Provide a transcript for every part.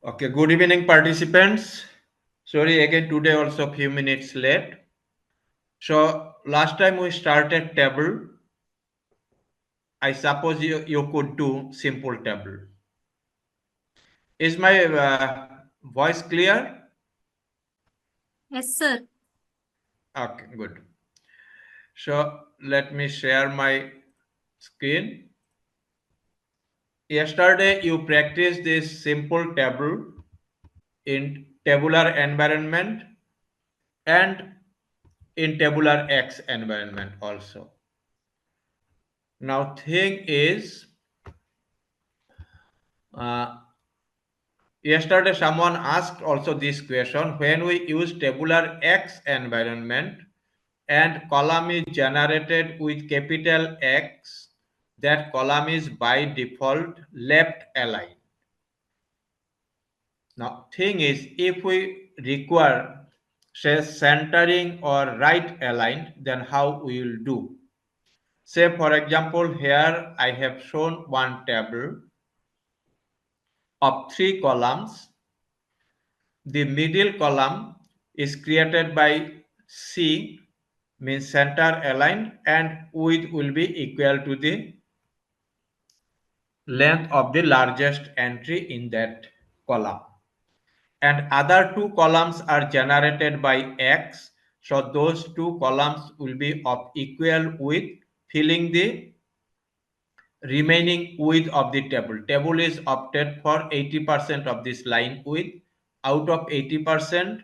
Okay, good evening, participants. Sorry again, today also few minutes late. So last time we started table. I suppose you could do simple table. Is my voice clear? Yes, sir. Okay, good. So let me share my screen. Yesterday you practiced this simple table in tabular environment and in tabular X environment also. Now thing is, uh, yesterday someone asked also this question: when we use tabular X environment and column is generated with capital X, that column is by default left aligned. Now thing is, if we require say centering or right aligned, then how we will do? Say for example, here I have shown one table of 3 columns. The middle column is created by C, means center aligned, and width will be equal to the length of the largest entry in that column. And other 2 columns are generated by X, so those 2 columns will be of equal width, filling the remaining width of the table. Table is opted for 80% of this line width. Out of 80%,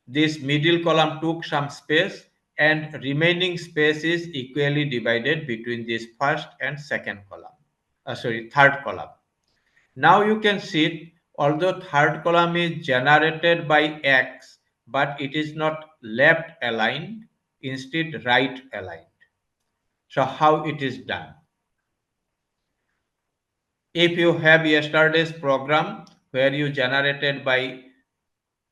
this middle column took some space and remaining space is equally divided between this first and second column. Third column. Now you can see, although third column is generated by X, but it is not left aligned, instead right aligned. So how it is done? If you have yesterday's program where you generated by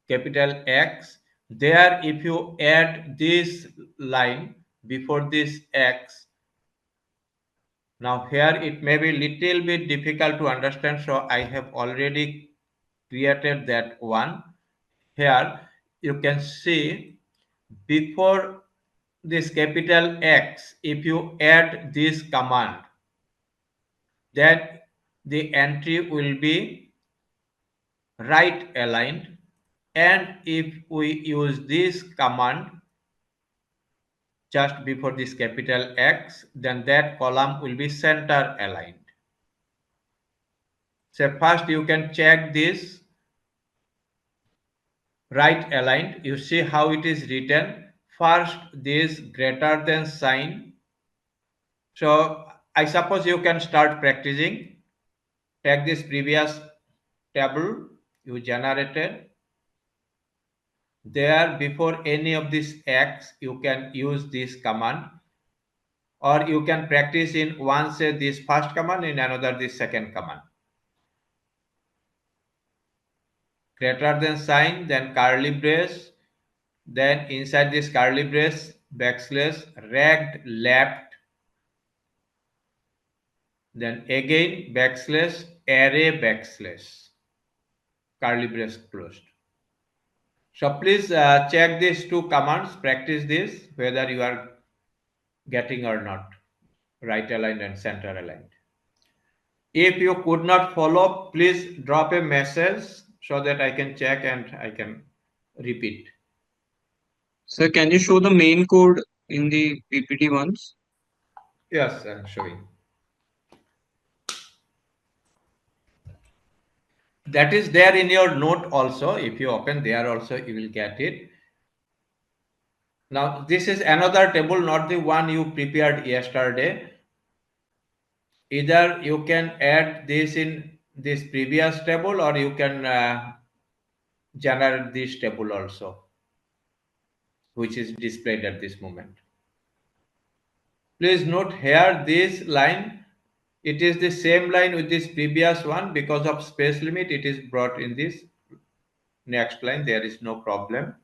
capital X, there if you add this line before this X, now here it may be little bit difficult to understand, so I have already created that one. Here you can see before this capital X, if you add this command, then the entry will be right aligned, and if we use this command just before this capital X, then that column will be center aligned. So first you can check this right aligned. You see how it is written. First this greater than sign. So I suppose you can start practicing. Take this previous table you generated. There before any of this X, you can use this command, or you can practice in one say this first command, in another this second command. Greater than sign, then curly brace, then inside this curly brace backslash rect left, then again backslash array backslash curly brace closed. So please check these 2 commands, practice this whether you are getting or not, right aligned and center aligned. If you could not follow, please drop a message so that I can check and I can repeat. Sir, can you show the main code in the PPT once? Yes, I'm showing. That is there in your note also. If you open there also, you will get it. Now, this is another table, not the one you prepared yesterday. Either you can add this in this previous table, or you can generate this table also, which is displayed at this moment. Please note here this line, it is the same line with this previous one. Because of space limit, it is brought in this next line. There is no problem.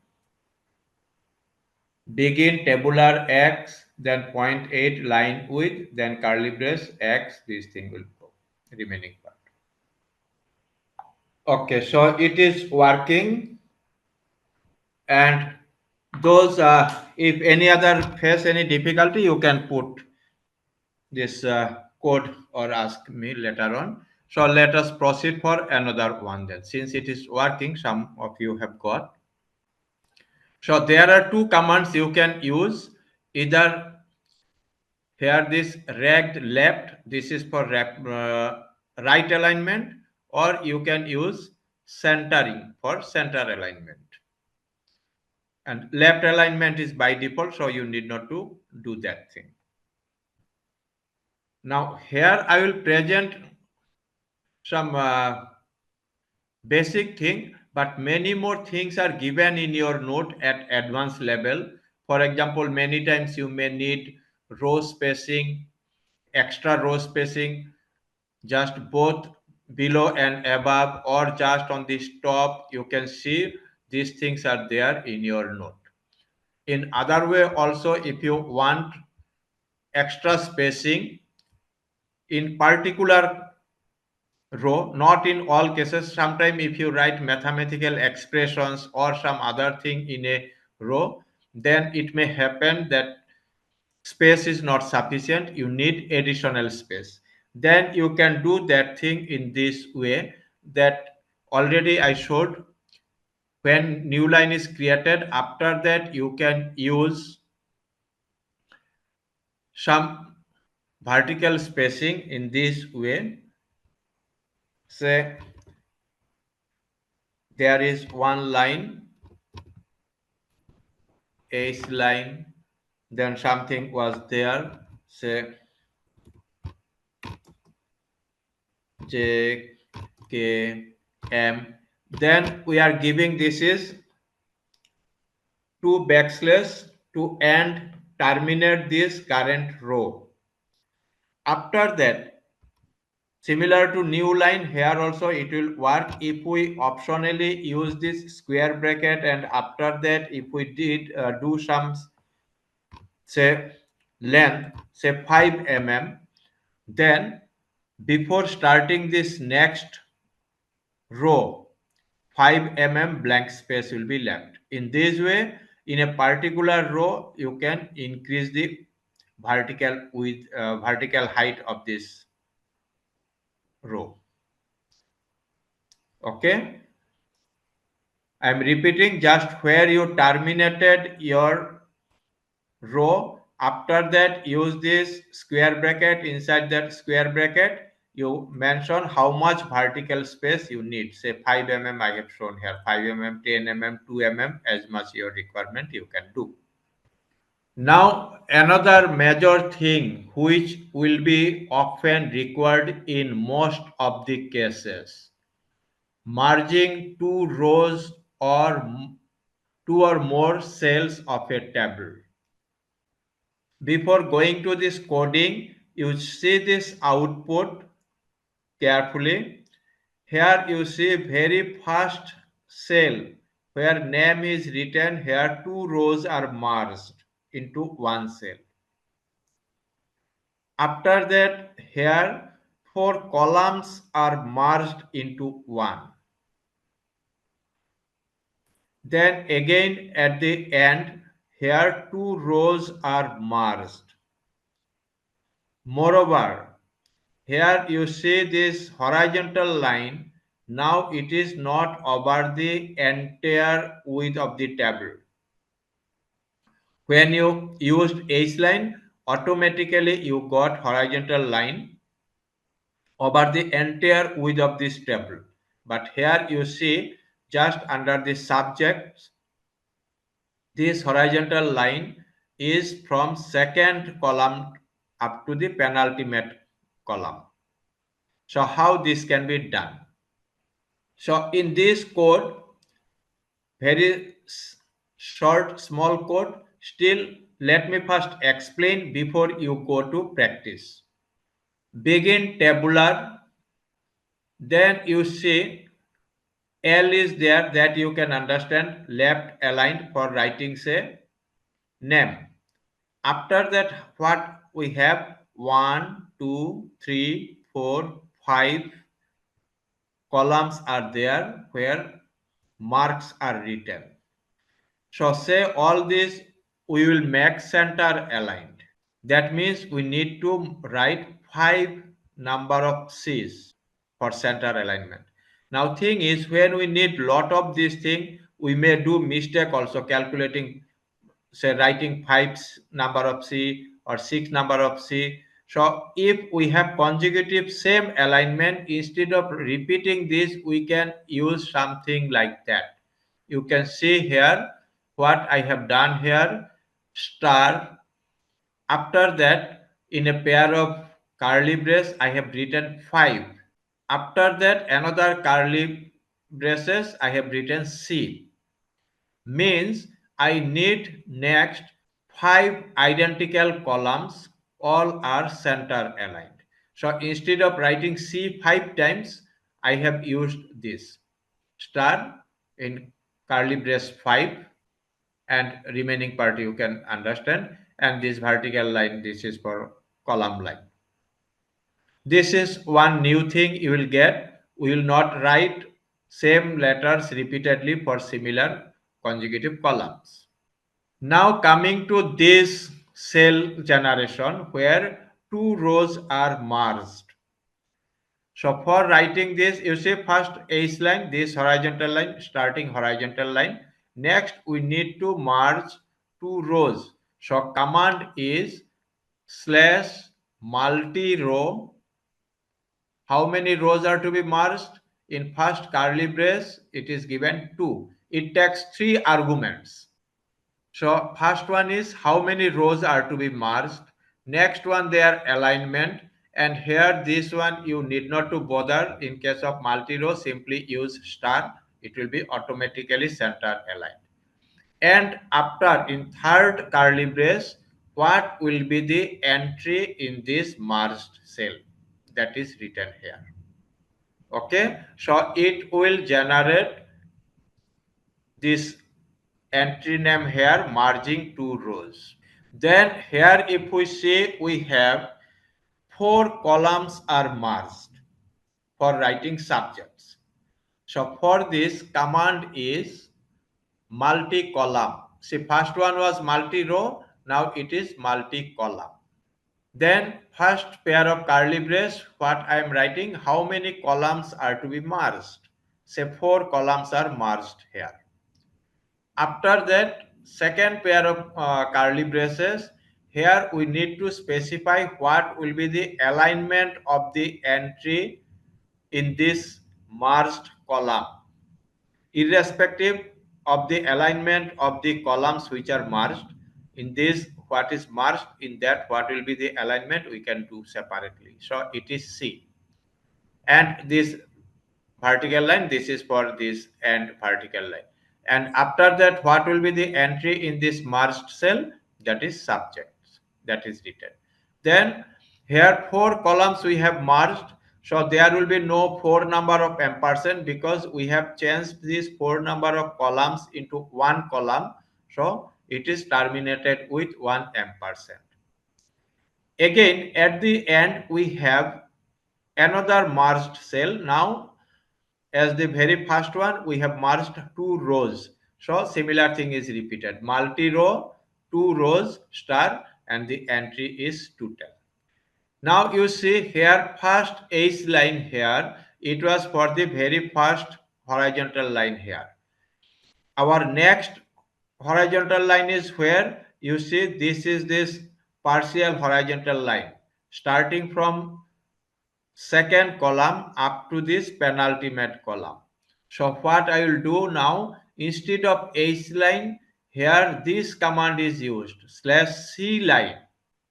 Begin tabular X, then 0.8 line width, then curly brace X, this thing will go, remaining part. Okay, so it is working, and those if any other face any difficulty, you can put this code or ask me later on. So let us proceed for another one then. Since it is working, some of you have got. So there are two commands you can use. Either here this ragged left, this is for right alignment, or you can use centering for center alignment. And left alignment is by default, so you need not to do that thing. Now here I will present some basic thing, but many more things are given in your note at advanced level. For example, many times you may need row spacing, extra row spacing, just both below and above, or just on this top. You can see these things are there in your note. In other way also, if you want extra spacing in particular row, not in all cases, sometimes if you write mathematical expressions or some other thing in a row, then it may happen that space is not sufficient, you need additional space. Then you can do that thing in this way that already I showed. When new line is created, after that you can use some vertical spacing in this way. Say there is one line, H line, then something was there, say J, K, M. Then we are giving this is two backslash to end terminate this current row. After that, similar to new line, here also it will work if we optionally use this square bracket, and after that if we did do some say length say 5 mm, then before starting this next row 5 mm blank space will be left. In this way, in a particular row you can increase the vertical with vertical height of this row. Okay, I am repeating, just where you terminated your row, after that use this square bracket. Inside that square bracket you mention how much vertical space you need. Say 5 mm I have shown here, 5 mm, 10 mm, 2 mm, as much your requirement you can do. Now another major thing which will be often required in most of the cases, merging two rows or two or more cells of a table. Before going to this coding, you see this output carefully. Here you see very first cell where name is written. Here two rows are merged into one cell. After that, here four columns are merged into one. Then again at the end, here two rows are merged. Moreover, here you see this horizontal line. Now it is not over the entire width of the table. When you used H line, automatically you got horizontal line over the entire width of this table. But here you see just under the subject, this horizontal line is from second column up to the penultimate column. So how this can be done? So in this code, very short, small code, still let me first explain before you go to practice. Begin tabular, then you see L is there that you can understand, left aligned for writing say name. After that, what we have 1, 2, 3, 4, 5 columns are there where marks are written. So say all this we will make center aligned. That means we need to write 5 number of C's for center alignment. Now thing is when we need lot of this thing, we may do mistake also calculating, say writing 5 number of C or 6 number of C. So if we have consecutive same alignment, instead of repeating this, we can use something like that. You can see here what I have done here, star. After that, in a pair of curly brace, I have written 5. After that, another curly braces, I have written C. Means I need next 5 identical columns, all are center aligned. So instead of writing C 5 times, I have used this star in curly brace 5, and remaining part you can understand, and this vertical line, this is for column line. This is one new thing you will get. We will not write same letters repeatedly for similar consecutive columns. Now coming to this cell generation where two rows are merged. So for writing this, you see first H line, this horizontal line, starting horizontal line. Next, we need to merge two rows. So command is slash multi-row. How many rows are to be merged? In first curly brace, it is given 2. It takes 3 arguments. So first one is how many rows are to be merged. Next one their alignment, and here this one you need not to bother. In case of multi-row, simply use star. It will be automatically center aligned. And after in third curly brace, what will be the entry in this merged cell? That is written here. Okay, so it will generate this entry name here, merging two rows. Then here if we see we have 4 columns are merged for writing subjects. So for this command is multi-column. See first one was multi-row, now it is multi-column. Then first pair of curly brace, what I am writing, how many columns are to be merged. Say 4 columns are merged here. After that, second pair of curly braces, here we need to specify what will be the alignment of the entry in this merged column. Irrespective of the alignment of the columns which are merged, in this what is merged, in that what will be the alignment we can do separately. So it is C. And this vertical line, this is for this and vertical line. And after that, what will be the entry in this merged cell? That is subjects, that is written. Then here 4 columns we have merged, so there will be no 4 number of ampersand because we have changed this 4 number of columns into one column, so it is terminated with 1 ampersand. Again at the end we have another merged cell. Now as the very first one we have merged 2 rows, so similar thing is repeated, multi-row, 2 rows star, and the entry is total. Now you see here first H line here, it was for the very first horizontal line here. Our next horizontal line is where you see this is this partial horizontal line starting from second column up to this penultimate column. So what I will do now, instead of H line, here this command is used, slash C line.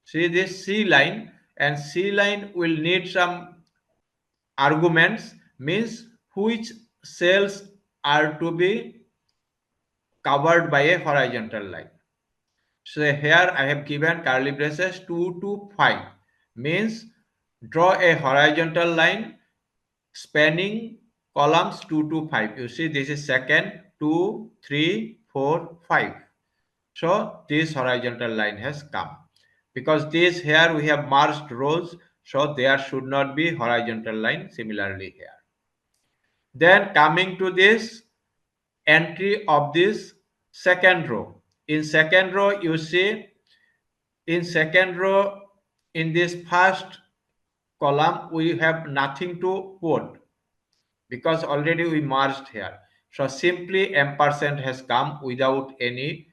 See this C line, and C line will need some arguments, means which cells are to be covered by a horizontal line. So here I have given curly braces 2 to 5, means draw a horizontal line spanning columns 2 to 5. You see this is second, 2, 3, 4, 5. So this horizontal line has come. Because this here we have merged rows, so there should not be horizontal line similarly here. Then coming to this entry of this second row. In second row, you see, in second row, in this first column, we have nothing to put because already we merged here. So simply ampersand has come without any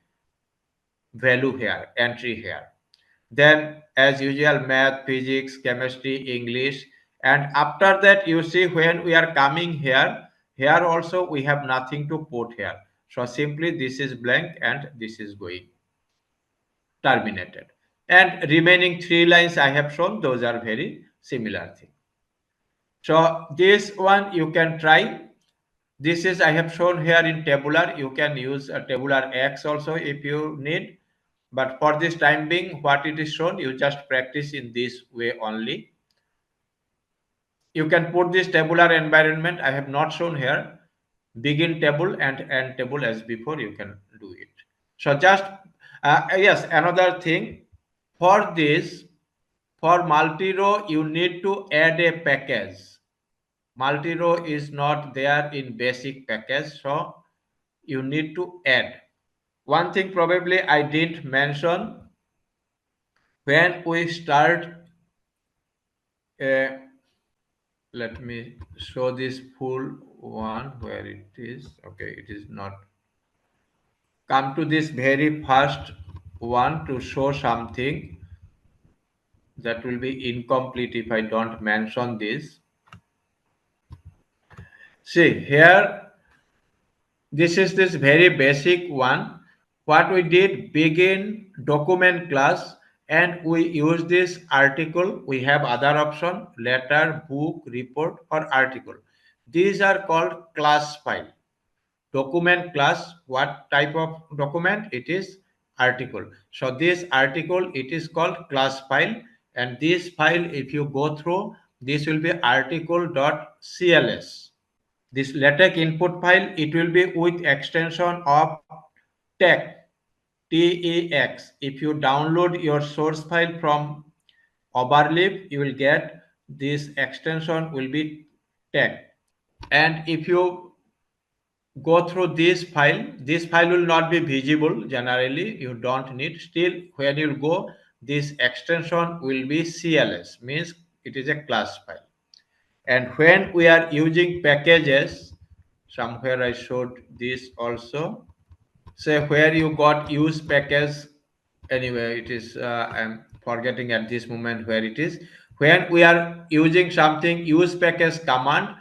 value here, entry here. Then as usual, math, physics, chemistry, English. And after that, you see when we are coming here, here also we have nothing to put here. So simply this is blank and this is going terminated. And remaining three lines I have shown, those are very similar thing. So this one you can try. This is I have shown here in tabular. You can use a tabular X also if you need. But for this time being, what it is shown, you just practice in this way only. You can put this tabular environment. I have not shown here. Begin table and end table as before. You can do it. So just yes, another thing for this, for multi-row, you need to add a package. Multi-row is not there in basic package, so you need to add. One thing probably I didn't mention, when we start, uh, let me show this full one where it is. Okay, it is not. Come to this very first one to show something that will be incomplete if I don't mention this. See here, this is this very basic one. What we did, begin document class, and we use this article. We have other option, letter, book, report, or article. These are called class file. Document class, what type of document? It is article. So this article, it is called class file, and this file, if you go through, this will be article.cls. This LaTeX input file, it will be with extension of text, TEX. If you download your source file from Overleaf, you will get this extension will be text. And if you go through this file will not be visible generally. You don't need. Still, when you go, this extension will be CLS, means it is a class file. And when we are using packages, somewhere I showed this also. Say where you got use package, anyway it is I'm forgetting at this moment where it is. When we are using something use package command,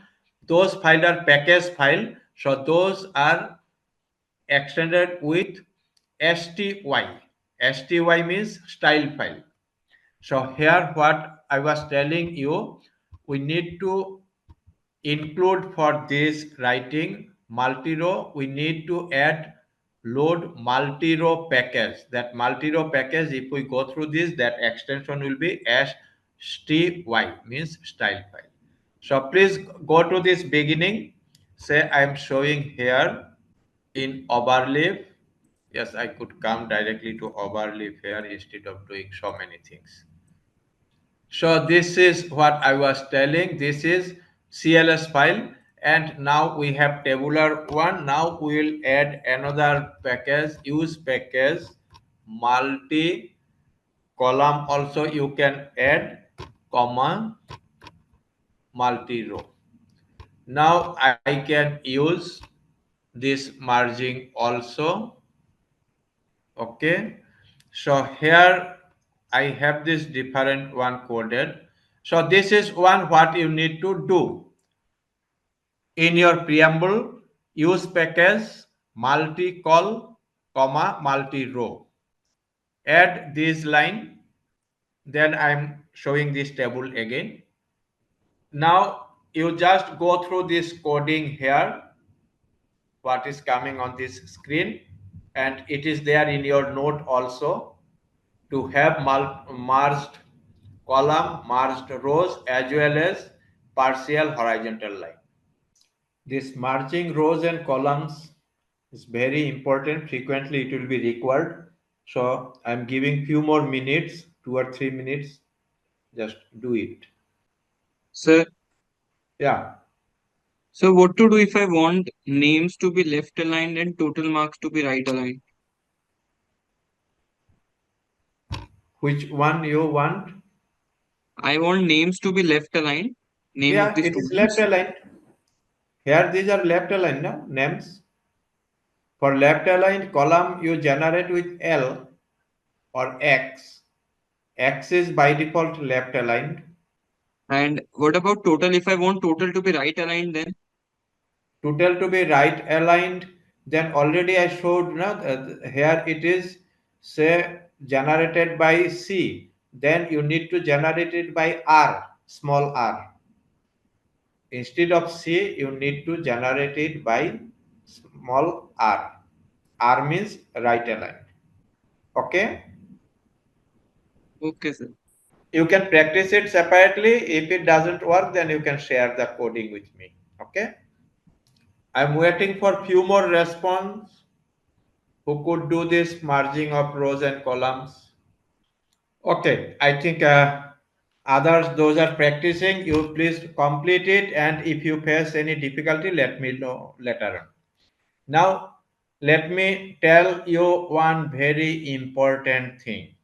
those file are package file, so those are extended with sty means style file. So here what I was telling you, we need to include for this writing multi-row, we need to add load multi-row package. That multi-row package, if we go through this, that extension will be sty, means style file. So please go to this beginning. Say I am showing here in overleaf. Yes, I could come directly to overleaf here instead of doing so many things. So this is what I was telling. This is CLS file, and now we have tabular one. Now we will add another package, use package, multi column also you can add, comma, multi row. Now I can use this merging also. Okay, so here I have this different one coded. So this is one what you need to do in your preamble. Use package multi col comma multi row, add this line, then I'm showing this table again. Now you just go through this coding here, what is coming on this screen, and it is there in your note also, to have merged column, merged rows, as well as partial horizontal line. This merging rows and columns is very important. Frequently it will be required. So I'm giving few more minutes, 2 or 3 minutes. Just do it. Sir, Yeah. So what to do if I want names to be left aligned and total marks to be right aligned? Which one you want? I want names to be left aligned, name of Yeah, the it is left students, aligned. Here these are left aligned, no? Names. For left aligned column, you generate with L or X. X is by default left aligned. and what about total? If I want total to be right aligned, then Total to be right aligned, then already I showed, no, here it is say generated by C. Then you need to generate it by R, small r. Instead of C, you need to generate it by small r. R means right aligned. Okay? okay, sir. You can practice it separately. If it doesn't work, then you can share the coding with me. Okay? I'm waiting for few more response who could do this merging of rows and columns. Okay, I think others, those are practicing, you please complete it, and if you face any difficulty, let me know later on. Now, let me tell you one very important thing.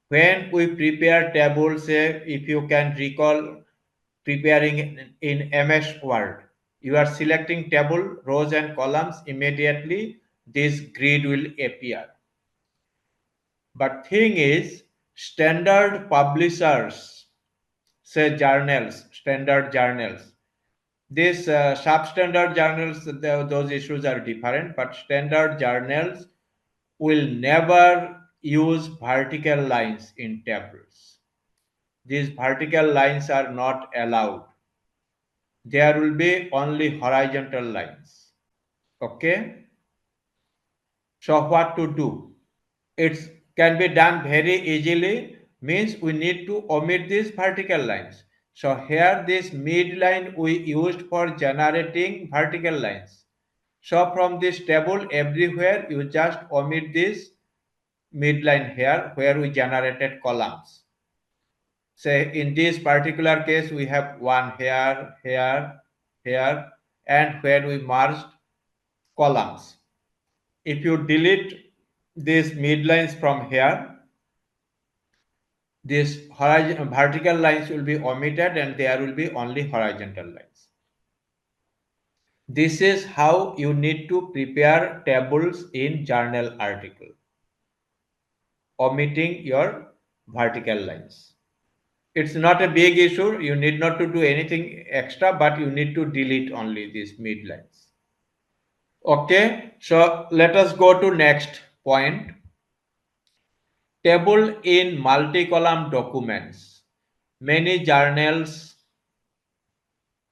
When we prepare tables, say, if you can recall preparing in MS Word, you are selecting table, rows and columns, immediately this grid will appear. But thing is, standard publishers, say journals, standard journals, these substandard journals, those issues are different, but standard journals will never use vertical lines in tables. These vertical lines are not allowed. There will be only horizontal lines. Okay? So what to do? It can be done very easily, means we need to omit these vertical lines. So here this midline we used for generating vertical lines. So from this table everywhere you just omit this midline here where we generated columns. Say in this particular case we have one here, here, here, and where we merged columns. If you delete these midlines from here, these vertical lines will be omitted and there will be only horizontal lines. This is how you need to prepare tables in journal article, omitting your vertical lines. It's not a big issue. You need not to do anything extra, but you need to delete only these midlines. Okay, so let us go to next point. Table in multi-column documents. Many journals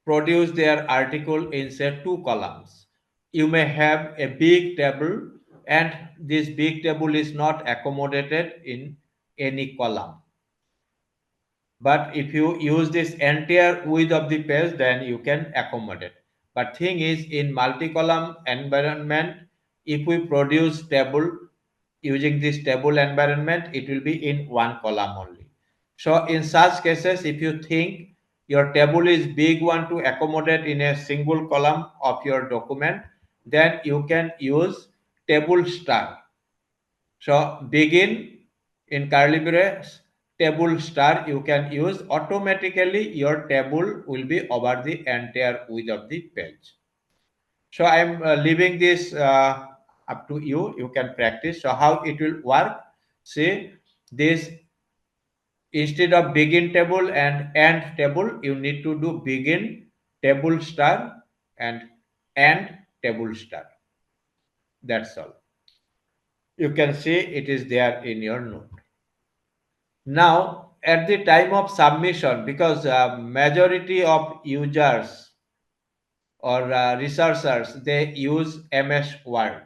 produce their article in say two columns. You may have a big table and this big table is not accommodated in any column. But if you use this entire width of the page, then you can accommodate. But thing is, in multi-column environment, if we produce table using this table environment, it will be in one column only. So in such cases, if you think your table is big one to accommodate in a single column of your document, then you can use table star. So begin in curly brace table star you can use, automatically your table will be over the entire width of the page. So I am leaving this up to you. You can practice. So how it will work? See this, instead of begin table and end table, you need to do begin table star and end table star. That's all. You can see it is there in your note. Now, at the time of submission, because majority of users or researchers, they use MS Word,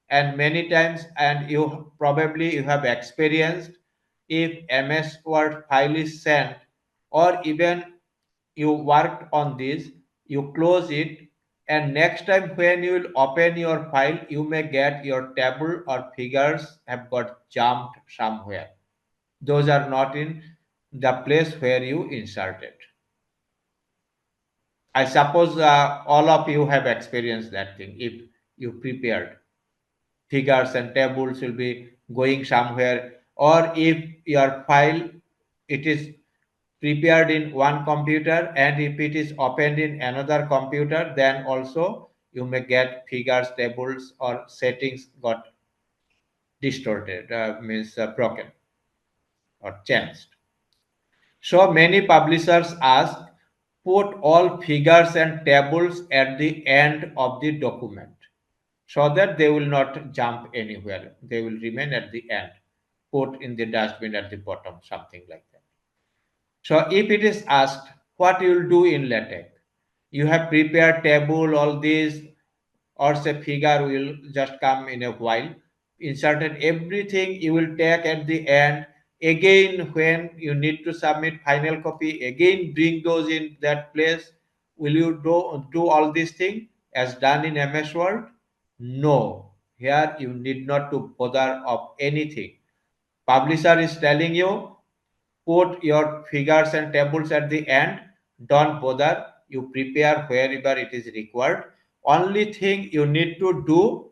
and many times, and you probably you have experienced, if MS Word file is sent, or even you worked on this, you close it, and next time when you will open your file, you may get your table or figures have got jumped somewhere. Those are not in the place where you inserted. I suppose all of you have experienced that thing. If you prepared figures and tables will be going somewhere, or if your file it is prepared in one computer and if it is opened in another computer, then also you may get figures, tables, or settings got distorted, means broken or changed. So many publishers ask, put all figures and tables at the end of the document so that they will not jump anywhere. They will remain at the end, put in the dustbin at the bottom, something like that. So if it is asked what you will do in LaTeX, you have prepared table, all these, or say figure will just come in a while. Inserted everything you will take at the end. Again, when you need to submit final copy, again bring those in that place. Will you do all these things as done in MS Word? No. Here you need not to bother of anything. Publisher is telling you put your figures and tables at the end. Don't bother. You prepare wherever it is required. Only thing you need to do,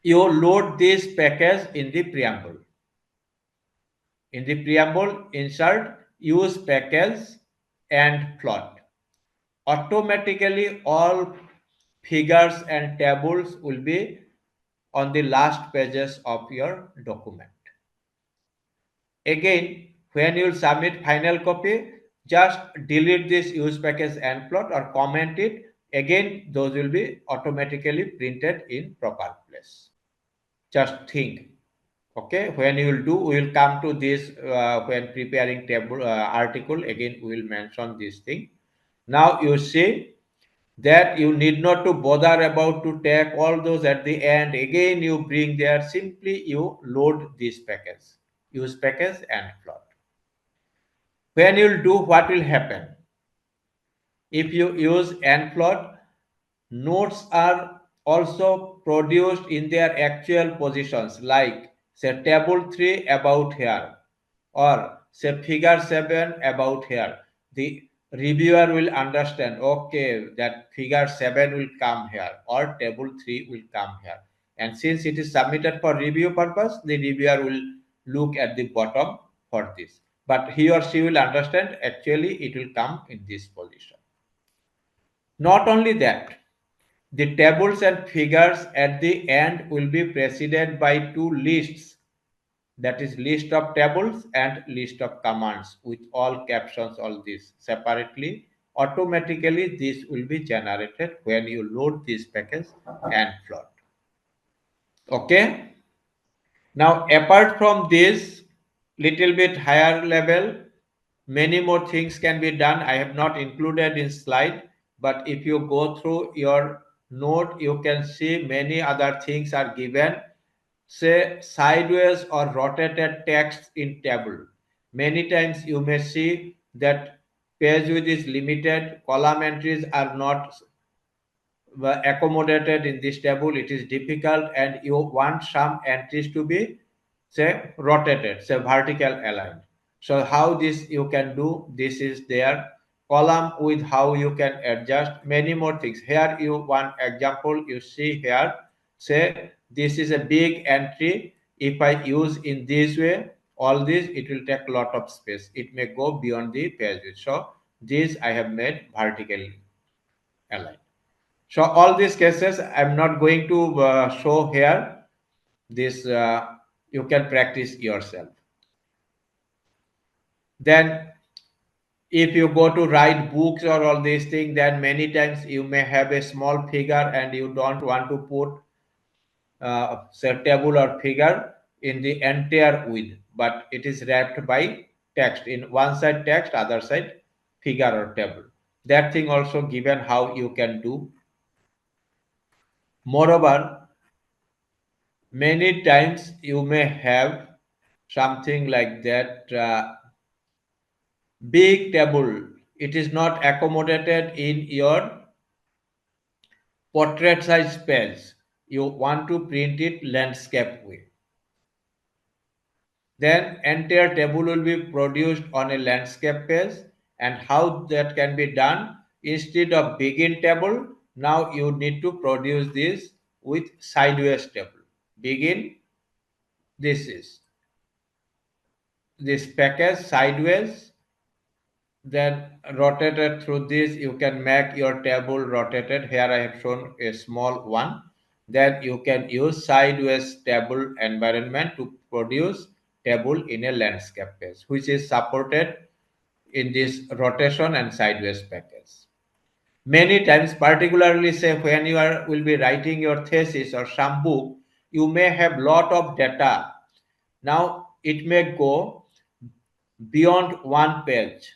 you load this package in the preamble. In the preamble, insert use package and plot. Automatically, all figures and tables will be on the last pages of your document. Again, when you submit final copy, just delete this use package and plot or comment it. Again, those will be automatically printed in proper place. Just think. Okay, when you will do, we will come to this when preparing table article. Again, we will mention this thing. Now you see that you need not to bother about to take all those at the end. Again, you bring there, simply you load this package, use package and plot. When you'll do, what will happen? If you use nplot, notes are also produced in their actual positions, like say table 3 about here, or say figure 7 about here. The reviewer will understand, okay, that figure 7 will come here or table 3 will come here. And since it is submitted for review purpose, the reviewer will look at the bottom for this. But he or she will understand actually it will come in this position. Not only that, the tables and figures at the end will be preceded by two lists, that is list of tables and list of commands with all captions, all this separately. Automatically this will be generated when you load this package and plot. Okay. Now apart from this little bit higher level, many more things can be done. I have not included in slide, but if you go through your note, you can see many other things are given. Say sideways or rotated text in table. Many times you may see that page width is limited, column entries are not accommodated in this table. It is difficult and you want some entries to be say rotated, say vertical aligned. So how this you can do, this is there. Column with how you can adjust many more things. Here you one example you see here, say this is a big entry. If I use in this way, all this, it will take a lot of space. It may go beyond the page width. So this I have made vertically aligned. So all these cases I'm not going to show here. This you can practice yourself. Then if you go to write books or all these things, then many times you may have a small figure and you don't want to put say table or figure in the entire width, but it is wrapped by text. In one side text, other side figure or table. That thing also given how you can do. Moreover, many times you may have something like that big table, it is not accommodated in your portrait size page. You want to print it landscape way. Then entire table will be produced on a landscape page. And how that can be done? Instead of begin table, now you need to produce this with sideways table. Begin, this is this package sideways, then rotated through this, you can make your table rotated. Here I have shown a small one. Then you can use sideways table environment to produce table in a landscape page, which is supported in this rotation and sideways package. Many times, particularly say when you will be writing your thesis or some book, you may have lot of data. Now it may go beyond one page,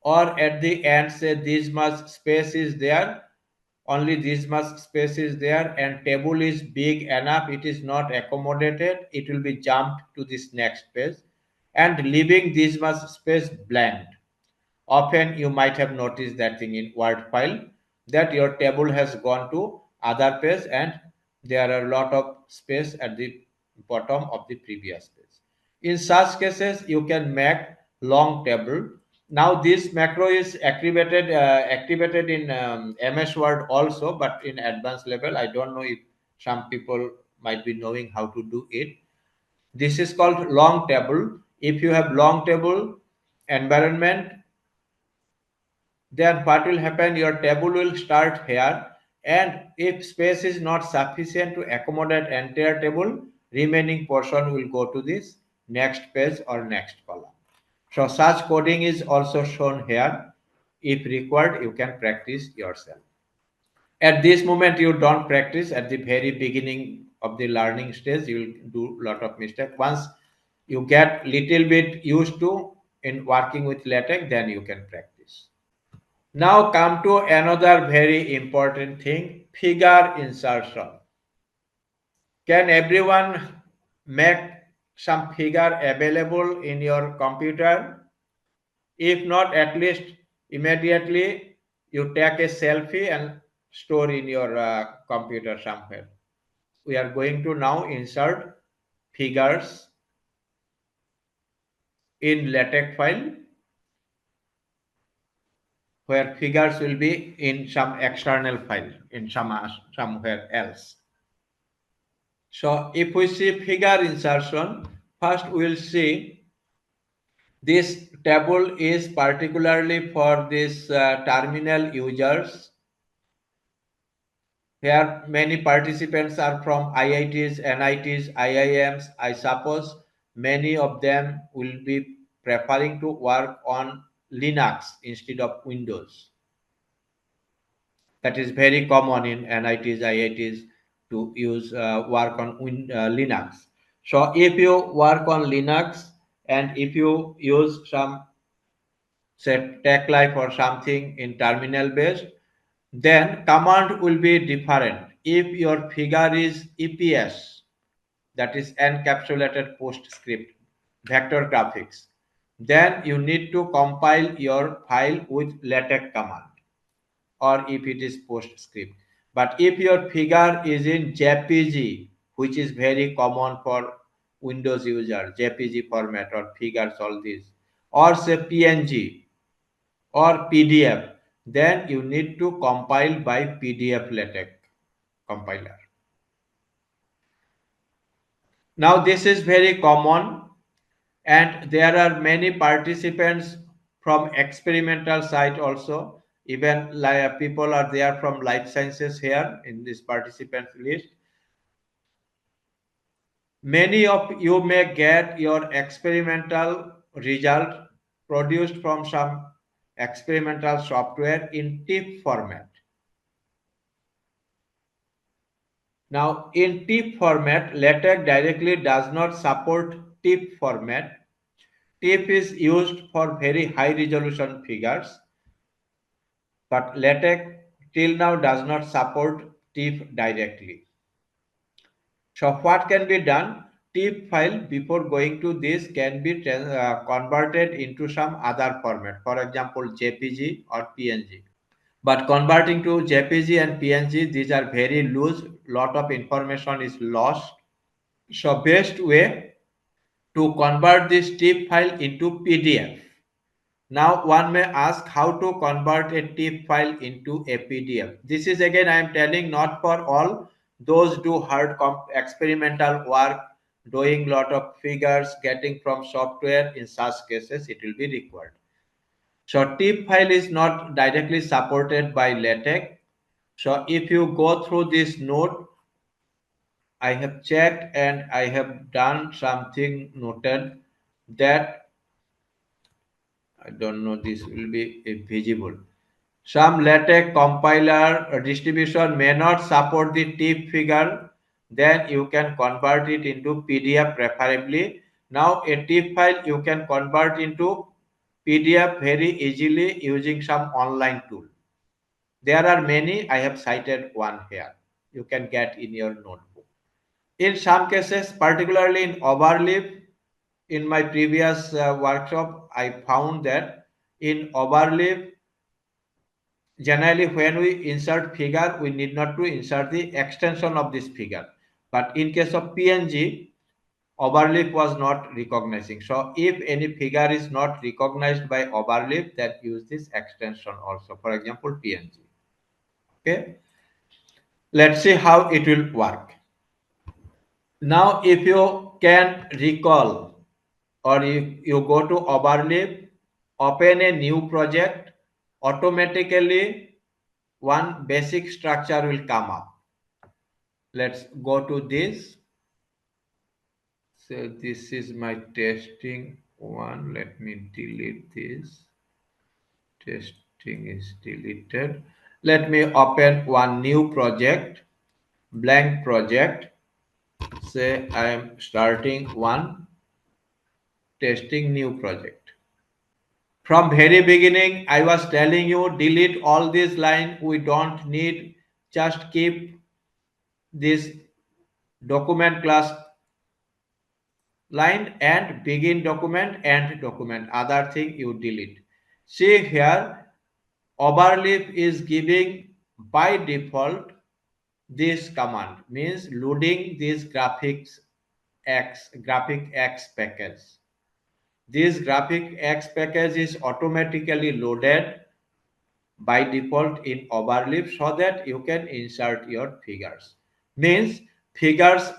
or at the end say this much space is there, only this much space is there, and table is big enough, it is not accommodated, it will be jumped to this next page and leaving this much space blank. Often you might have noticed that thing in Word file, that your table has gone to other page and there are a lot of space at the bottom of the previous page. In such cases, you can make long table. Now this macro is activated in MS Word also, but in advanced level, I don't know if some people might be knowing how to do it. This is called long table. If you have long table environment, then what will happen, your table will start here, and if space is not sufficient to accommodate entire table, remaining portion will go to this next page or next column. So such coding is also shown here. If required, you can practice yourself. At this moment you don't practice. At the very beginning of the learning stage, you will do a lot of mistake. Once you get little bit used to in working with LaTeX, then you can practice. Now come to another very important thing, figure insertion. Can everyone make some figure available in your computer? If not, at least immediately you take a selfie and store in your computer somewhere. We are going to now insert figures in LaTeX file, where figures will be in some external file in somewhere else. So if we see figure insertion, first we will see this table is particularly for this terminal users. Here many participants are from IITs, NITs, IIMs. I suppose many of them will be preferring to work on Linux instead of Windows. That is very common in NITs, IITs to use work on Linux. So if you work on Linux and if you use some say tech life or something in terminal based, then command will be different. If your figure is EPS, that is encapsulated postscript vector graphics, then you need to compile your file with LaTeX command, or if it is postscript. But if your figure is in JPG, which is very common for Windows user, JPG format or figures, all these, or say PNG or PDF, then you need to compile by PDF LaTeX compiler. Now this is very common, and there are many participants from experimental side also. Even people are there from life sciences here in this participant list. Many of you may get your experimental result produced from some experimental software in TIFF format. Now in TIFF format, LaTeX directly does not support TIFF format. TIFF is used for very high resolution figures, but LaTeX till now does not support TIFF directly. So what can be done? TIFF file before going to this can be converted into some other format, for example JPG or PNG. But converting to JPG and PNG, these are very loose, lot of information is lost. So best way to convert this TIFF file into PDF. Now one may ask how to convert a TIFF file into a PDF. This is again I am telling not for all those do hard experimental work, doing lot of figures, getting from software. In such cases it will be required. So TIFF file is not directly supported by LaTeX. So if you go through this note, I have checked and I have done something noted that I don't know this will be visible. Some LaTeX compiler distribution may not support the TIFF figure, then you can convert it into PDF preferably. Now a TIFF file you can convert into PDF very easily using some online tool. There are many, I have cited one here. You can get in your notebook. In some cases, particularly in overleaf, in my previous workshop, I found that in overleaf, generally when we insert figure, we need not to insert the extension of this figure. But in case of PNG, overleaf was not recognizing. So if any figure is not recognized by overleaf, then use this extension also. For example, PNG. Okay. Let's see how it will work. Now, if you can recall, or if you go to overleaf, open a new project, automatically one basic structure will come up. Let's go to this. So this is my testing one. Let me delete this. Testing is deleted. Let me open one new project, blank project. Say I am starting one testing new project. From very beginning, I was telling you delete all this line. We don't need, just keep this document class line and begin document and document. Other thing you delete. See here, overleaf is giving by default this command, means loading this graphic X package. This graphic X package is automatically loaded by default in overleaf so that you can insert your figures. Means figures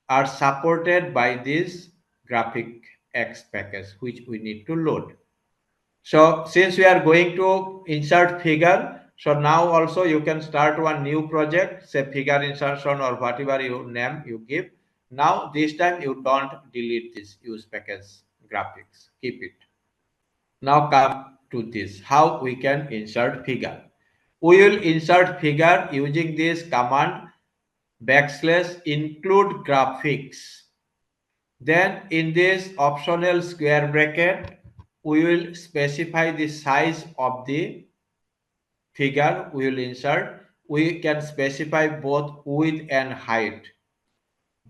are supported by this graphic X package which we need to load. So since we are going to insert figure, so now also you can start one new project, say figure insertion or whatever you name you give. Now this time you don't delete this use package graphics, keep it. Now come to this, how we can insert figure. We will insert figure using this command \include graphics. Then in this optional square bracket, we will specify the size of the figure we will insert. We can specify both width and height,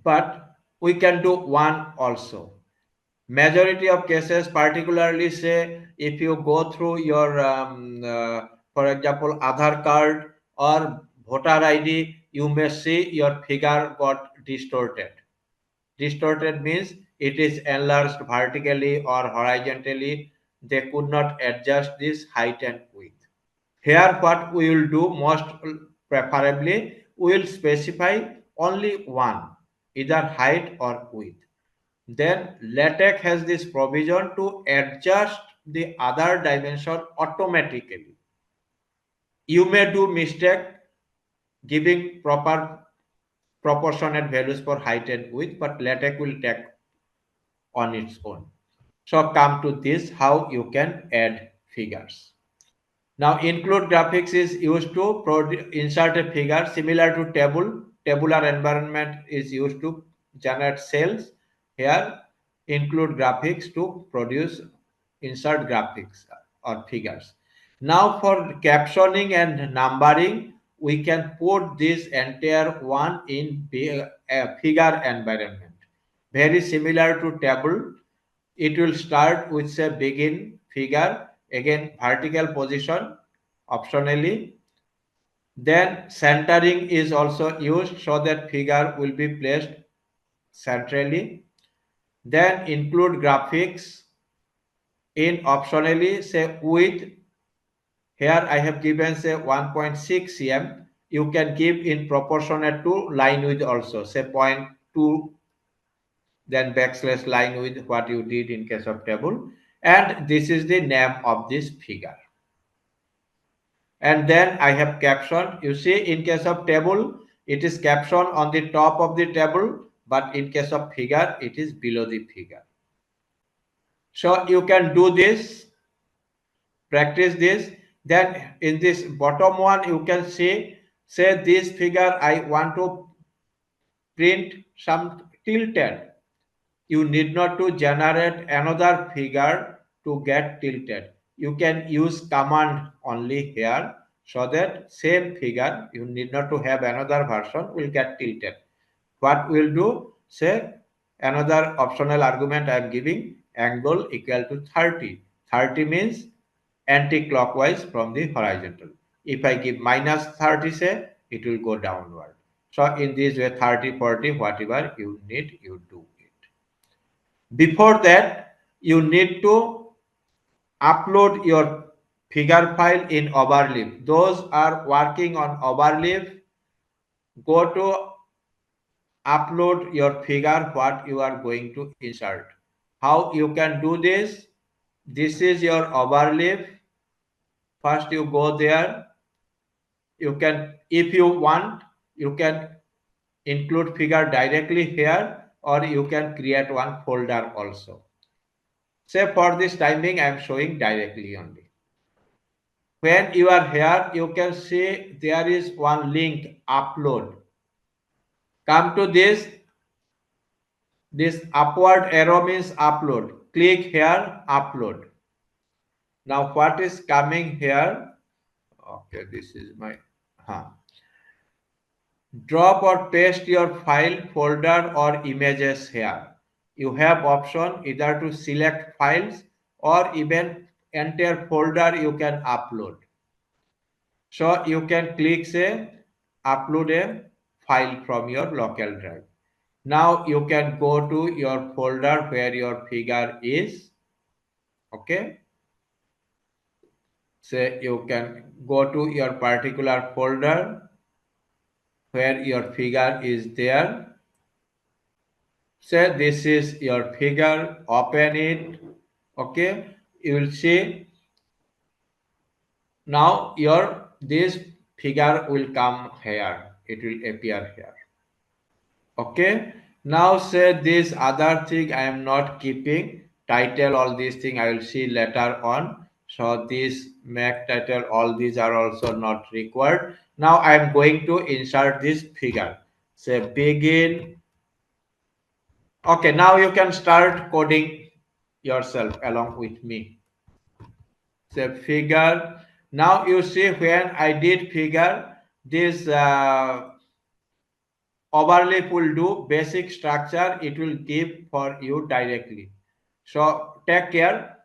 but we can do one also. Majority of cases, particularly say if you go through your for example Aadhaar card or voter ID, you may see your figure got distorted. Distorted means it is enlarged vertically or horizontally. They could not adjust this height and width. Here what we will do most preferably, we will specify only one, either height or width. Then LaTeX has this provision to adjust the other dimension automatically. You may do mistake giving proper proportionate values for height and width, but LaTeX will take on its own. So come to this, how you can add figures. Now include graphics is used to insert a figure similar to table. Tabular environment is used to generate cells. Here include graphics to produce insert graphics or figures. Now for captioning and numbering, we can put this entire one in a figure environment. Very similar to table. It will start with say begin figure, again vertical position optionally. Then centering is also used so that figure will be placed centrally. Then include graphics. in optionally say width, here I have given say 1.6 cm. You can give in proportionate to line width also, say 0.2, then backslash line width, what you did in case of table. And this is the name of this figure. And then I have caption. You see, in case of table, it is caption on the top of the table, but in case of figure, it is below the figure. So you can do this, practice this. Then in this bottom one, you can see, say this figure I want to print some tilted. You need not to generate another figure to get tilted. You can use command only here, so that same figure, you need not to have another version, will get tilted. What we'll do, say another optional argument I am giving, angle equal to 30. 30 means anti-clockwise from the horizontal. If I give minus 30, say, it will go downward. So in this way, 30, 40, whatever you need, you do it. Before that, you need to upload your figure file in Overleaf. Those are working on Overleaf, go to upload your figure what you are going to insert. How you can do this? This is your Overleaf. First you go there. You can, if you want, you can include figure directly here, or you can create one folder also. Say for this timing, I am showing directly only. When you are here, you can see there is one link, upload. Come to this upward arrow means upload. Click here, upload. Now what is coming here? Okay, this is my drop or paste your file, folder or images here. You have option either to select files or even entire folder you can upload. So you can click say upload a file from your local drive. Now you can go to your folder where your figure is. Okay. Say you can go to your particular folder where your figure is there. Say this is your figure, open it. Okay. You will see now your this figure will come here. It will appear here. Okay. Now say this other thing I am not keeping title, all these thing I will see later on. So this make title, all these are also not required. Now I am going to insert this figure. Say begin. Okay, now you can start coding yourself along with me. Say figure. Now you see when I did figure, this Overleaf will do basic structure, it will give for you directly. So take care,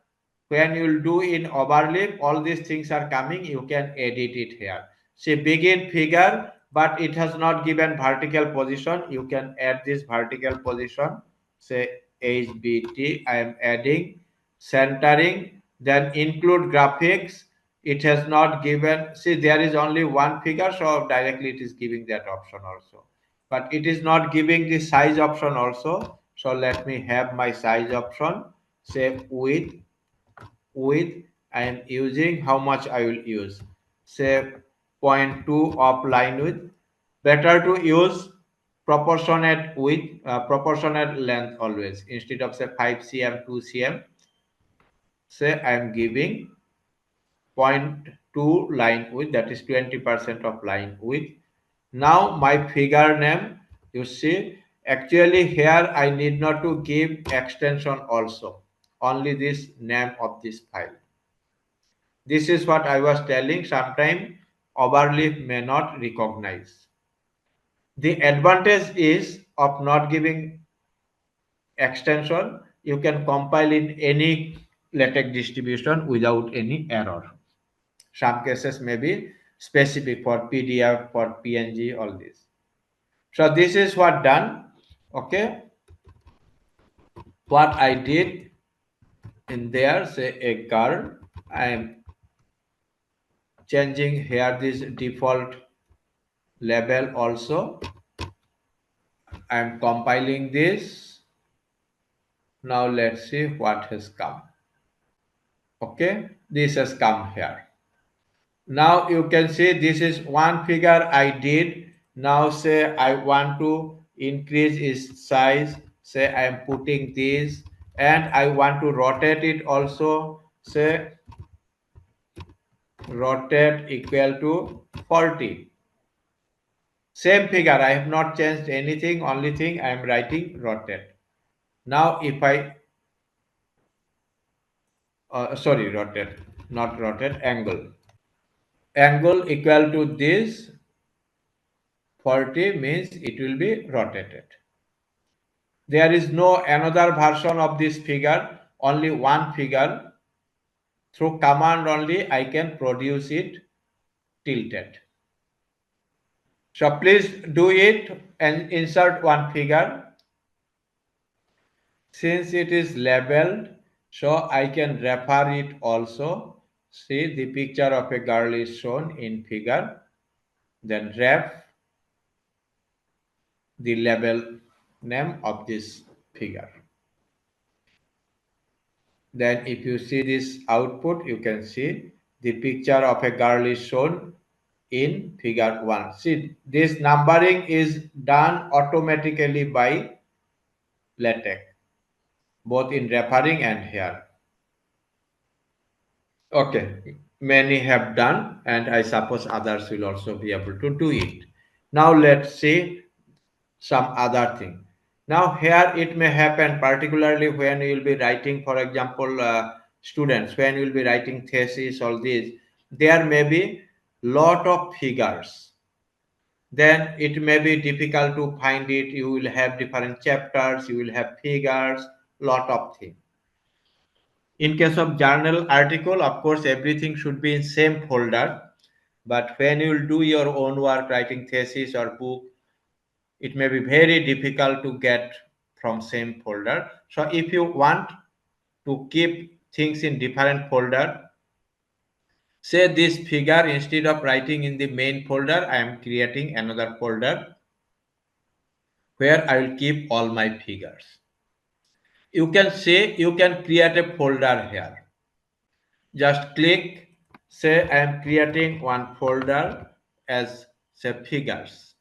when you will do in Overleaf, all these things are coming, you can edit it here. See begin figure, but it has not given vertical position. You can add this vertical position. Say HBT, I am adding centering, then include graphics. It has not given, see there is only one figure, so directly it is giving that option also, but it is not giving the size option also. So let me have my size option. Say width, I am using how much I will use. Say 0.2 of line width. Better to use proportionate width, proportionate length always. Instead of say 5 cm, 2 cm. Say I am giving 0.2 line width, that is 20% of line width. Now my figure name, you see, actually here I need not to give extension also, only this name of this file. This is what I was telling, sometime Overleaf may not recognize. The advantage is of not giving extension, you can compile in any LaTeX distribution without any error. Some cases may be specific for PDF, for PNG, all this. So this is what done. Okay. What I did, in there, say a girl. I am changing here this default label also. I am compiling this. Now let's see what has come. Okay, this has come here. Now you can see this is one figure I did. Now say I want to increase its size. Say I am putting this, and I want to rotate it also. Say rotate equal to 40. Same figure, I have not changed anything, only thing I am writing rotate. Now if I, sorry, rotate, not rotate, angle. Angle equal to this 40 means it will be rotated. There is no another version of this figure, only one figure. Through command only I can produce it tilted. So please do it and insert one figure. Since it is labeled, so I can refer it also. See, the picture of a girl is shown in figure. Then ref the label name of this figure. Then if you see this output, you can see the picture of a girl is shown in figure 1. See, this numbering is done automatically by LaTeX, both in referring and here. Okay, many have done, and I suppose others will also be able to do it. Now let's see some other thing. Now here it may happen, particularly when you will be writing, for example, students, when you will be writing thesis, all these, there may be lot of figures. Then it may be difficult to find it. You will have different chapters, you will have figures, lot of things. In case of journal article, of course, everything should be in same folder. But when you will do your own work, writing thesis or book, it may be very difficult to get from same folder. So if you want to keep things in different folder, say this figure, instead of writing in the main folder, I am creating another folder where I will keep all my figures. You can say you can create a folder here. Just click, say I am creating one folder as say figures.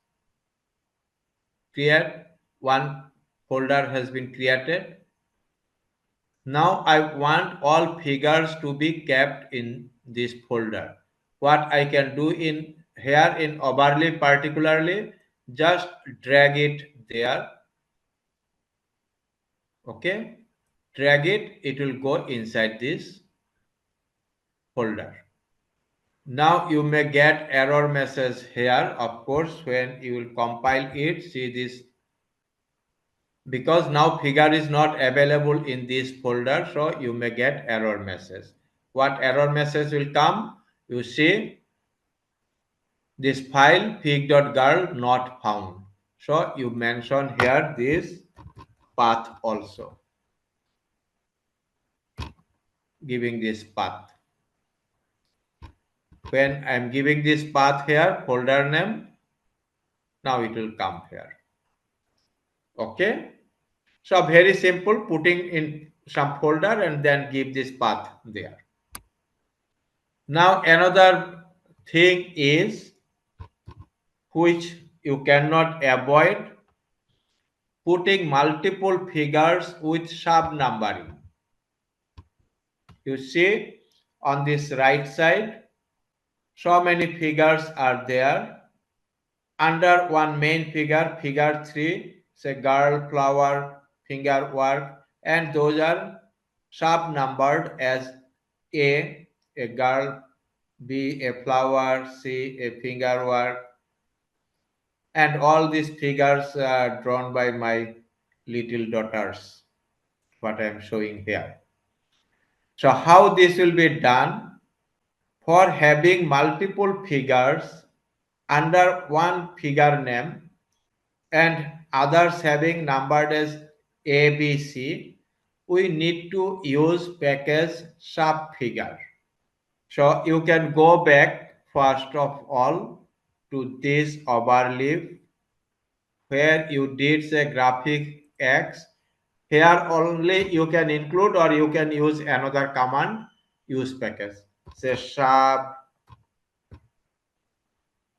Create, one folder has been created. Now I want all figures to be kept in this folder. What I can do in here in overlay particularly, just drag it there. Okay, drag it, it will go inside this folder. Now you may get error message here, of course, when you will compile it. See this, because now figure is not available in this folder, so you may get error message. What error message will come? You see this file fig.girl not found. So you mention here this path also, giving this path. When I am giving this path here, folder name, now it will come here. Okay, so very simple, putting in some folder and then give this path there. Now another thing is, which you cannot avoid, putting multiple figures with sub numbering. You see on this right side, so many figures are there. Under one main figure, figure 3, say girl, flower, finger work, and those are sub numbered as A girl, B a flower, C a finger work, and all these figures are drawn by my little daughters, what I am showing here. So how this will be done? For having multiple figures under one figure name and others having numbered as A, B, C, we need to use package subfigure. So you can go back first of all to this overleaf where you did say graphic X. Here only you can include or you can use another command, use package. Say sub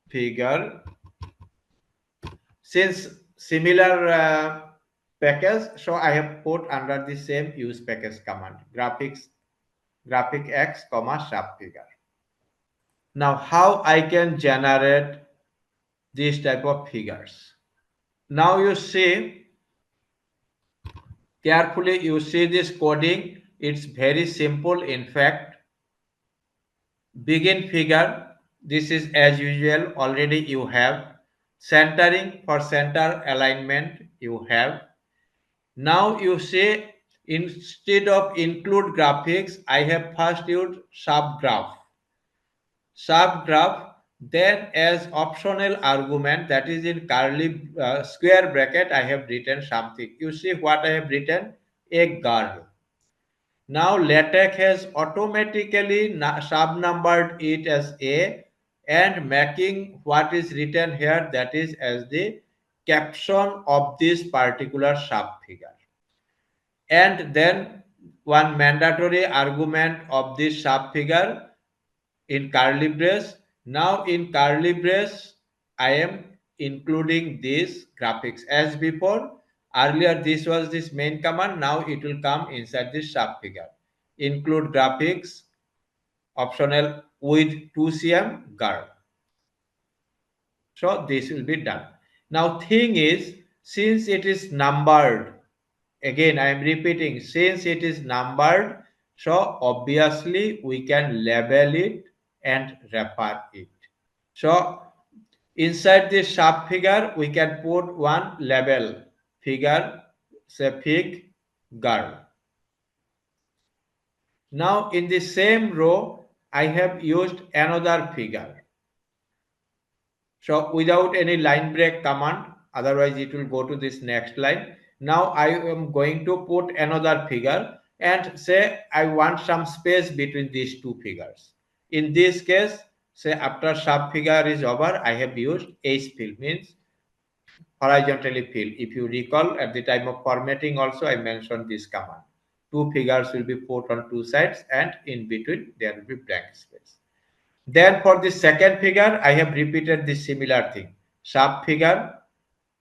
figure. Since similar package, so I have put under the same use package command, graphic X comma sub figure. Now how I can generate these type of figures? Now you see carefully, you see this coding, it's very simple. In fact, begin figure, this is as usual, already you have centering. For center alignment you have. Now you say instead of include graphics, I have first used subgraph, then as optional argument, that is in curly square bracket, I have written something. You see what I have written? A girl. Now LaTeX has automatically sub-numbered it as A and making what is written here, that is as the caption of this particular sub-figure. And then one mandatory argument of this sub-figure in curly brace. Now in curly brace, I am including these graphics. As before, earlier this was this main command, now it will come inside this sub-figure. Include graphics, optional with 2cm girl. So this will be done. Now thing is, since it is numbered, again I am repeating, since it is numbered, so obviously we can label it and refer it. So inside this sub figure we can put one label, figure, say fig girl. Now in the same row I have used another figure. So without any line break command, otherwise it will go to this next line. Now I am going to put another figure and say I want some space between these two figures. In this case, say after sub figure is over, I have used H fill, means horizontally fill. If you recall, at the time of formatting also I mentioned this command. Two figures will be put on two sides and in between there will be blank space. Then for the second figure, I have repeated this similar thing. Sub figure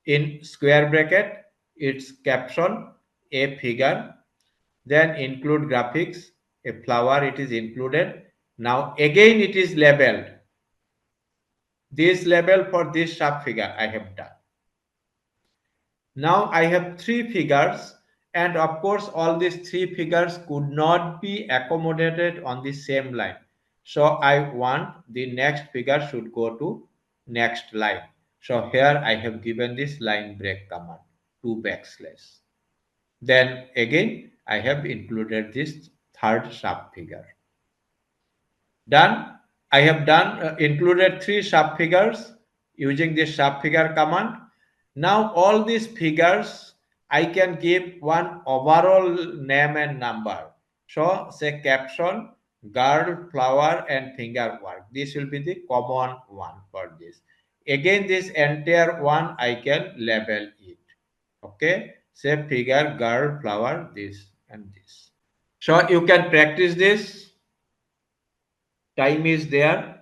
in square bracket, its caption, a figure, then include graphics, a flower, it is included. Now again it is labeled. This label for this sub figure I have done. Now I have three figures, and of course all these three figures could not be accommodated on the same line. So I want the next figure should go to next line. So here I have given this line break command, 2 backslash. Then again I have included this third sub figure. Done. I have included three sub figures using this sub figure command. Now all these figures I can give one overall name and number. So say caption, girl, flower and finger work. This will be the common one for this. Again this entire one I can label it. Okay. Say figure, girl, flower, this and this. So you can practice this. Time is there.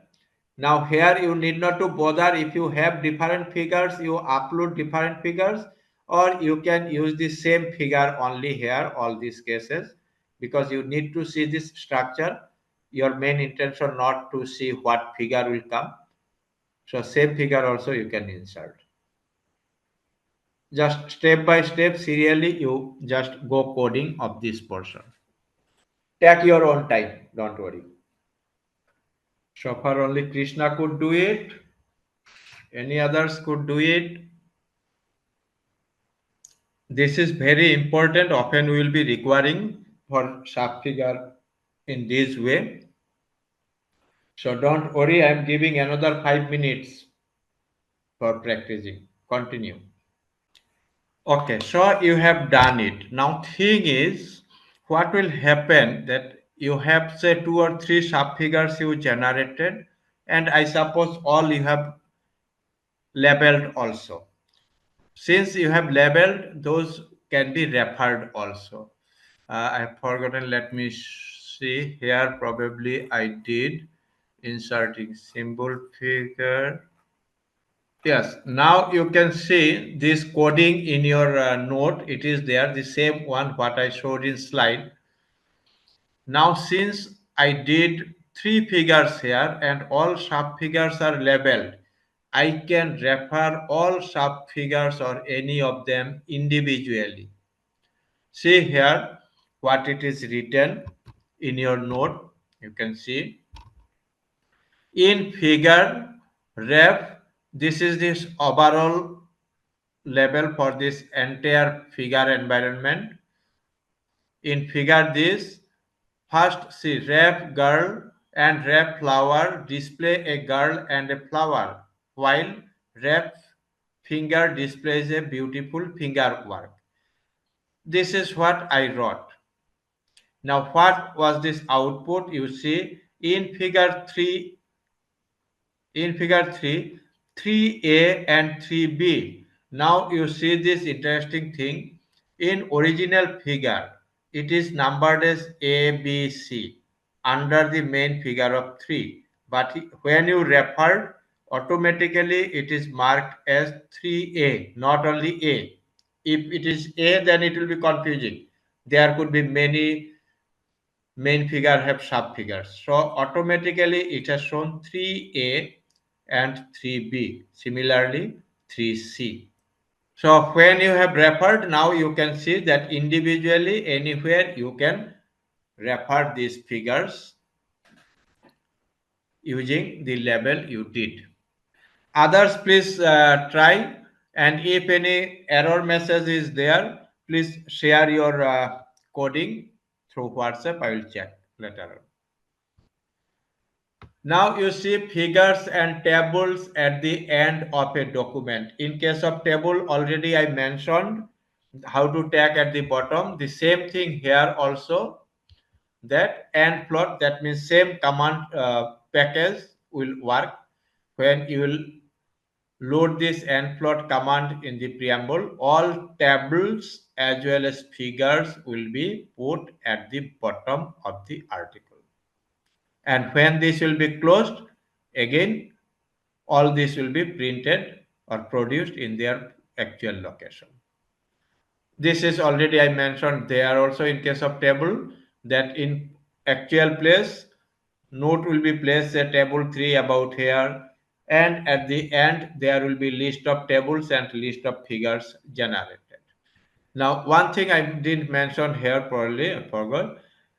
Now here you need not to bother. If you have different figures, you upload different figures, or you can use the same figure only here, all these cases, because you need to see this structure. Your main intention not to see what figure will come. So same figure also you can insert. Just step by step, serially, you just go coding of this portion. Take your own time, don't worry. So far only Krishna could do it. Any others could do it. This is very important. Often we will be requiring for sub figure in this way. So don't worry, I am giving another 5 minutes for practicing. Continue. Okay, so you have done it. Now thing is, what will happen that you have say two or three sub figures you generated, and I suppose all you have labeled also. Since you have labeled, those can be referred also. I have forgotten. Let me see here. Probably I did inserting symbol figure. Yes, now you can see this coding in your note. It is there, the same one what I showed in slide. Now, since I did three figures here and all sub figures are labeled, I can refer all sub figures or any of them individually. See here what it is written in your note. You can see in figure ref, this is this overall label for this entire figure environment. In figure this, first see ref girl and ref flower display a girl and a flower, while ref finger displays a beautiful finger work. This is what I wrote. Now what was this output? You see in figure 3, in figure 3, 3a and 3b. Now you see this interesting thing. In original figure, it is numbered as a, b, c under the main figure of 3. But when you refer, automatically it is marked as 3a, not only a. If it is a, then it will be confusing. There could be many main figure have sub figures. So automatically it has shown 3a and 3b. Similarly 3c. So when you have referred, now you can see that individually anywhere you can refer these figures using the label you did. Others please try, and if any error message is there, please share your coding through WhatsApp. I will check later on. Now you see figures and tables at the end of a document. In case of table, already I mentioned how to tag at the bottom. The same thing here also, that and plot, that means same command package will work when you will load this and plot command in the preamble. All tables as well as figures will be put at the bottom of the article. And when this will be closed, again all this will be printed or produced in their actual location. This is already I mentioned there also in case of table, that in actual place note will be placed at table 3 about here, and at the end there will be list of tables and list of figures generated. Now, one thing I didn't mention here, probably I forgot.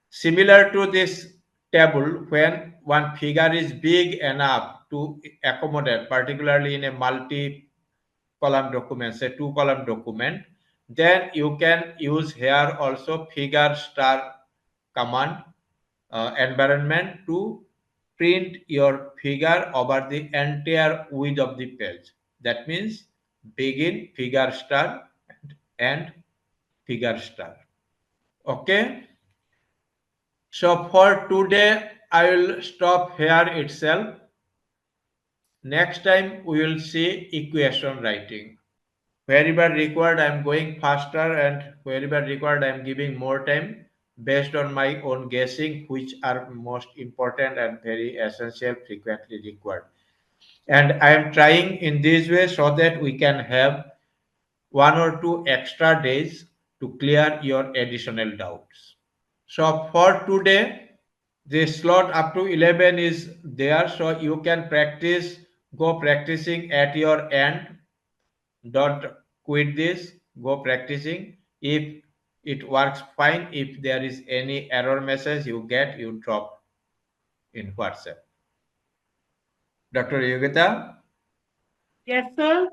Similar to this table, when one figure is big enough to accommodate, particularly in a multi-column document, say two-column document, then you can use here also figure star command environment to print your figure over the entire width of the page. That means begin figure star and figure star. Okay, so for today I will stop here itself. Next time we will see equation writing. Wherever required I am going faster, and wherever required I am giving more time based on my own guessing which are most important and very essential, frequently required. And I am trying in this way so that we can have 1 or 2 extra days to clear your additional doubts. So for today, the slot up to 11 is there, so you can practice, go practicing at your end. Don't quit this, go practicing. If it works fine, if there is any error message you get, you drop in WhatsApp. Dr. Yogita? Yes, sir.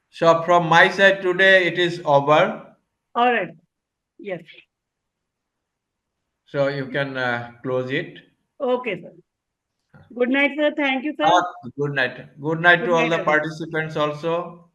So from my side today, it is over. All right. Yes. So you can close it. Okay, sir. Good night, sir. Thank you, sir. Good night. Good night Good to all night, the everyone. participants also.